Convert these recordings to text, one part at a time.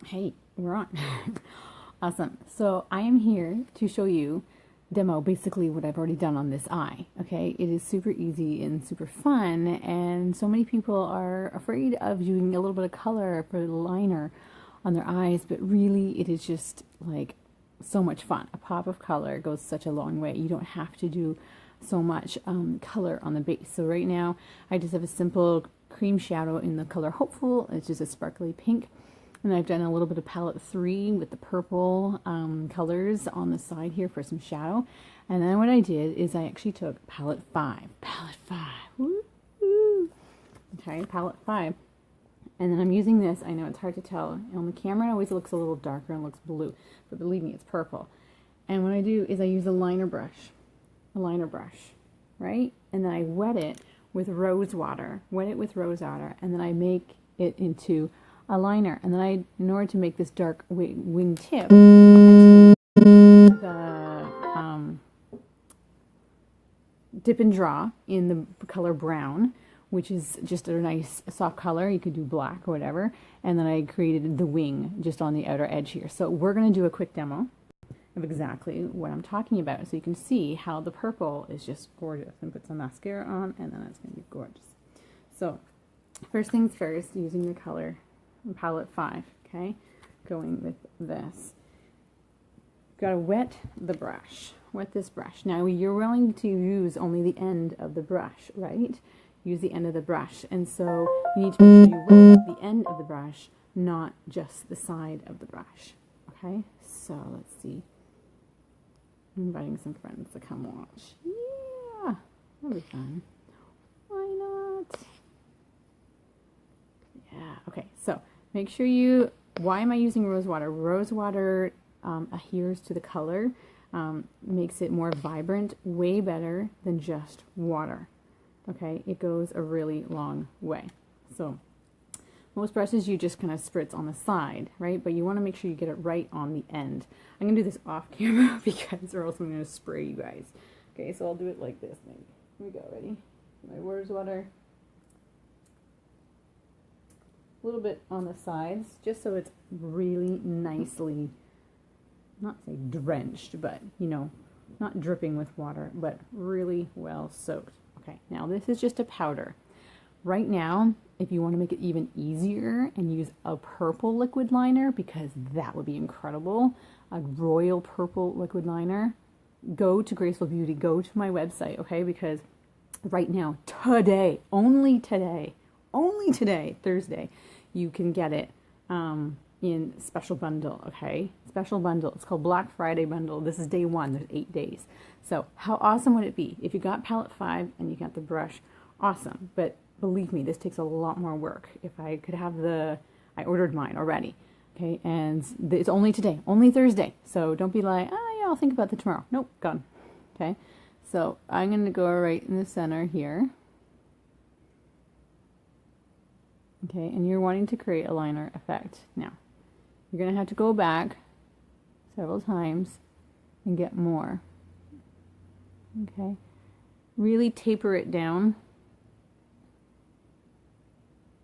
Hey, we're on. Awesome. So I am here to show you, demo basically what I've already done on this eye. Okay, it is super easy and super fun, and so many people are afraid of doing a little bit of color for the liner on their eyes, but really it is just like so much fun. A pop of color goes such a long way. You don't have to do so much color on the base. So right now I just have a simple cream shadow in the color Hopeful. It's just a sparkly pink. And I've done a little bit of palette 3 with the purple colors on the side here for some shadow. And then what I did is I actually took palette 5. Palette 5. Woo-hoo. Okay, palette 5. And then I'm using this. I know it's hard to tell. On the camera, it always looks a little darker and looks blue. But believe me, it's purple. And what I do is I use a liner brush. A liner brush, right? And then I wet it with rose water. Wet it with rose water. And then I make it into a liner, and then in order to make this dark wing tip, I take the Dip and Draw in the color brown, which is just a nice soft color. You could do black or whatever, and then I created the wing just on the outer edge here. So we're going to do a quick demo of exactly what I'm talking about, so you can see how the purple is just gorgeous. And put some mascara on, and then it's going to be gorgeous. So first things first, using the color palette 5, okay, going with this. Gotta wet the brush, wet this brush. Now you're willing to use only the end of the brush, right? Use the end of the brush, and so you need to make sure you wet the end of the brush, not just the side of the brush, okay? So let's see. I'm inviting some friends to come watch. Yeah, that'll be fun. Why not? Yeah, okay, so make sure you, why am I using rose water? Rose water adheres to the color, makes it more vibrant, way better than just water. Okay, it goes a really long way. So most brushes you just kind of spritz on the side, right? But you want to make sure you get it right on the end. I'm going to do this off camera because or else I'm going to spray you guys. Okay, so I'll do it like this maybe. Here we go, ready? My rose water. A little bit on the sides, just so it's really nicely, not say drenched, but you know, not dripping with water, but really well soaked. Okay, now this is just a powder. Right now, if you want to make it even easier and use a purple liquid liner, because that would be incredible, a royal purple liquid liner, go to Graceful Beauty, go to my website, okay, because right now, today, only today, Thursday, you can get it in special bundle, okay? Special bundle. It's called Black Friday bundle. This is day 1. There's 8 days. So how awesome would it be if you got palette 5 and you got the brush? Awesome. But believe me, this takes a lot more work. If I could have I ordered mine already, okay? And it's only today, only Thursday. So don't be like, oh yeah, I'll think about that tomorrow. Nope, gone. Okay? So I'm going to go right in the center here. Okay, and you're wanting to create a liner effect. Now, you're going to have to go back several times and get more. Okay, really taper it down.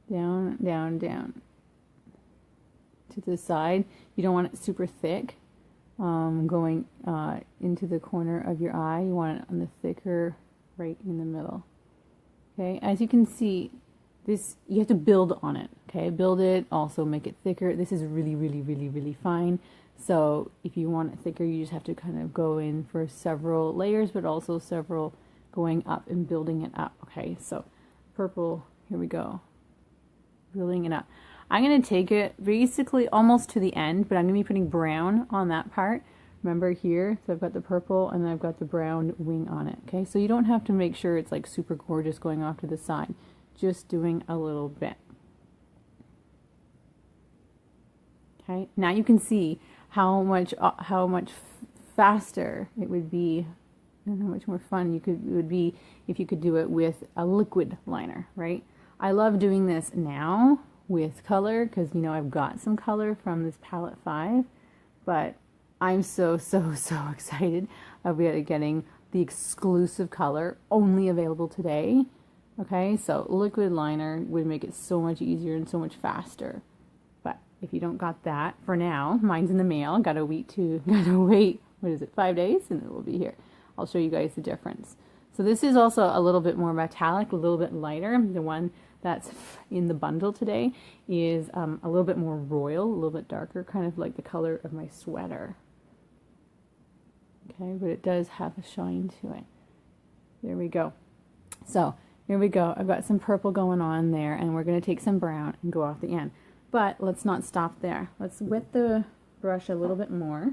Down, down, down. To the side. You don't want it super thick going into the corner of your eye. You want it on the thicker right in the middle. Okay, as you can see, this, you have to build on it, okay? Build it, also make it thicker. This is really, really, really, really fine. So if you want it thicker, you just have to kind of go in for several layers, but also several going up and building it up, okay? So purple, here we go. Building it up. I'm going to take it basically almost to the end, but I'm going to be putting brown on that part. Remember here, so I've got the purple and I've got the brown wing on it, okay? So you don't have to make sure it's like super gorgeous going off to the side. Just doing a little bit. Okay, now you can see how much faster it would be, and how much more fun it would be if you could do it with a liquid liner, right? I love doing this now with color because, you know, I've got some color from this palette 5, but I'm so excited about getting the exclusive color only available today. Okay, so liquid liner would make it so much easier and so much faster. But if you don't got that for now, mine's in the mail. Gotta wait, what is it, 5 days, and it will be here. I'll show you guys the difference. So this is also a little bit more metallic, a little bit lighter. The one that's in the bundle today is a little bit more royal, a little bit darker, kind of like the color of my sweater. Okay, but it does have a shine to it. There we go. So here we go. I've got some purple going on there, and we're going to take some brown and go off the end. But let's not stop there. Let's wet the brush a little bit more.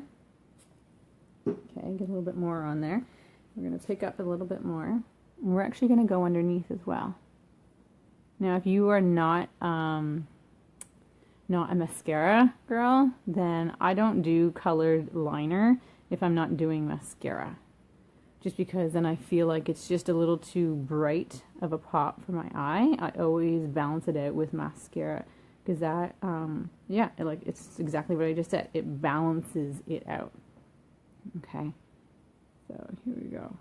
Okay, get a little bit more on there. We're going to pick up a little bit more. And we're actually going to go underneath as well. Now, if you are not a mascara girl, then I don't do colored liner if I'm not doing mascara. Just because then I feel like it's just a little too bright of a pop for my eye. I always balance it out with mascara. Because that, yeah, it's exactly what I just said. It balances it out. Okay. So here we go.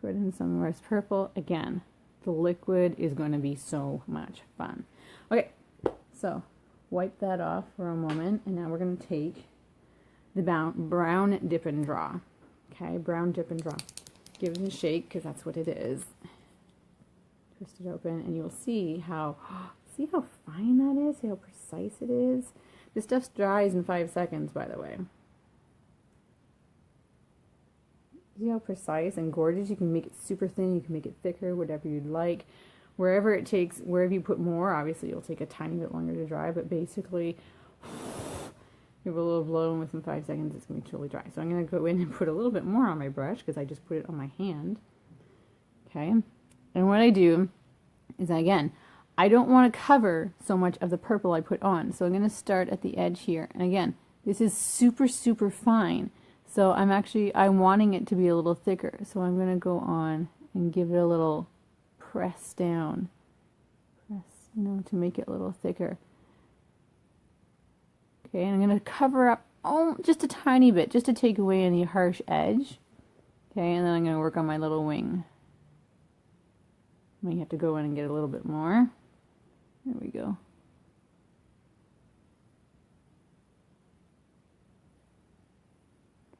Put in some rose purple. Again, the liquid is going to be so much fun. Okay, so wipe that off for a moment, and now we're going to take the brown Dip and Draw. Okay, brown Dip and Draw. Give it a shake, because that's what it is. Twist it open, and you'll see how fine that is, see how precise it is. This stuff dries in 5 seconds, by the way. See how precise and gorgeous? You can make it super thin, you can make it thicker, whatever you'd like. Wherever you put more, obviously you'll take a tiny bit longer to dry, but basically, give it a little blow, and within 5 seconds it's going to be totally dry. So I'm going to go in and put a little bit more on my brush, because I just put it on my hand. Okay, and what I do is, again, I don't want to cover so much of the purple I put on. So I'm going to start at the edge here. And again, this is super, super fine. So I'm wanting it to be a little thicker. So I'm going to go on and give it a little press down. To make it a little thicker. Okay, and I'm going to cover up just a tiny bit, just to take away any harsh edge. Okay, and then I'm going to work on my little wing. Might have to go in and get a little bit more. There we go.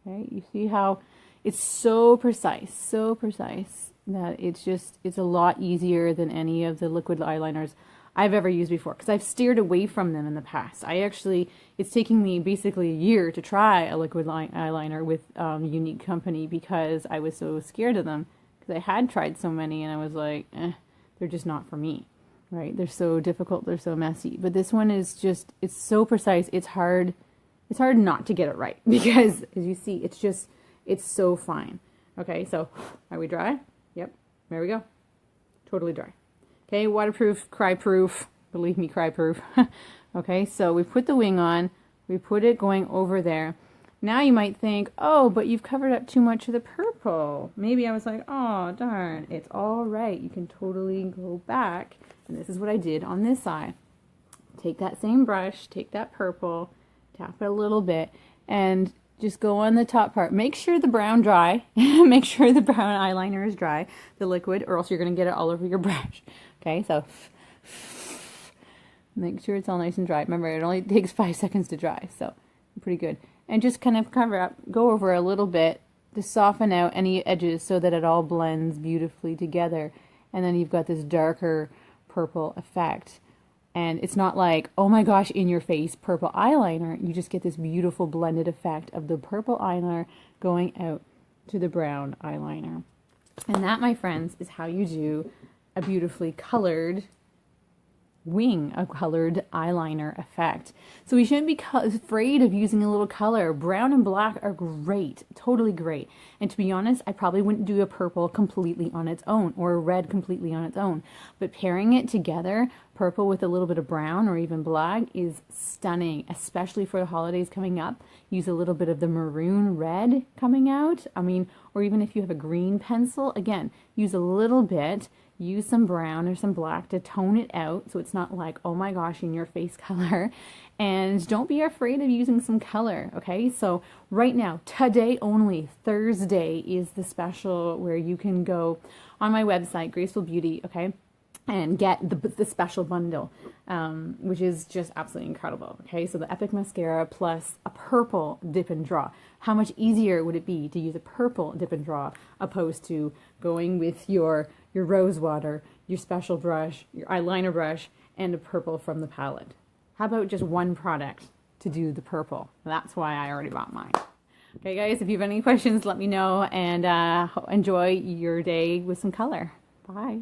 Okay, you see how it's so precise that it's a lot easier than any of the liquid eyeliners I've ever used before, because I've steered away from them in the past. It's taking me basically a year to try a liquid eyeliner with Unique Company, because I was so scared of them, because I had tried so many and I was like, they're just not for me. Right? They're so difficult, they're so messy. But this one is just, it's so precise, it's hard not to get it right, because as you see, it's so fine. Okay, so are we dry? Yep, there we go. Totally dry. Okay, waterproof, cry-proof, believe me, cry-proof. Okay, so we put the wing on, we put it going over there. Now you might think, oh, but you've covered up too much of the purple. Maybe I was like, oh, darn, it's all right. You can totally go back. And this is what I did on this eye. Take that same brush, take that purple, tap it a little bit, and just go on the top part. Make sure the brown dry. Make sure the brown eyeliner is dry, the liquid, or else you're going to get it all over your brush. Okay, so make sure it's all nice and dry. Remember, it only takes 5 seconds to dry, so pretty good. And just kind of cover up, go over a little bit to soften out any edges so that it all blends beautifully together. And then you've got this darker purple effect. And it's not like, oh my gosh, in your face purple eyeliner. You just get this beautiful blended effect of the purple eyeliner going out to the brown eyeliner. And that, my friends, is how you do a beautifully colored wing, a colored eyeliner effect. So we shouldn't be afraid of using a little color. Brown and black are great, totally great. And to be honest, I probably wouldn't do a purple completely on its own, or a red completely on its own. But pairing it together, purple with a little bit of brown or even black, is stunning, especially for the holidays coming up. Use a little bit of the maroon red coming out. Or even if you have a green pencil, again, use a little bit. Use some brown or some black to tone it out so it's not like, oh my gosh, in your face color. And don't be afraid of using some color, okay? So right now, today only, Thursday, is the special where you can go on my website, Graceful Beauty, okay? and get the special bundle, which is just absolutely incredible. Okay, so the Epic mascara plus a purple dip and draw. How much easier would it be to use a purple dip and draw opposed to going with your rose water, your special brush, your eyeliner brush, and a purple from the palette? How about just one product to do the purple? That's why I already bought mine. Okay, guys, if you have any questions, let me know, and enjoy your day with some color. Bye.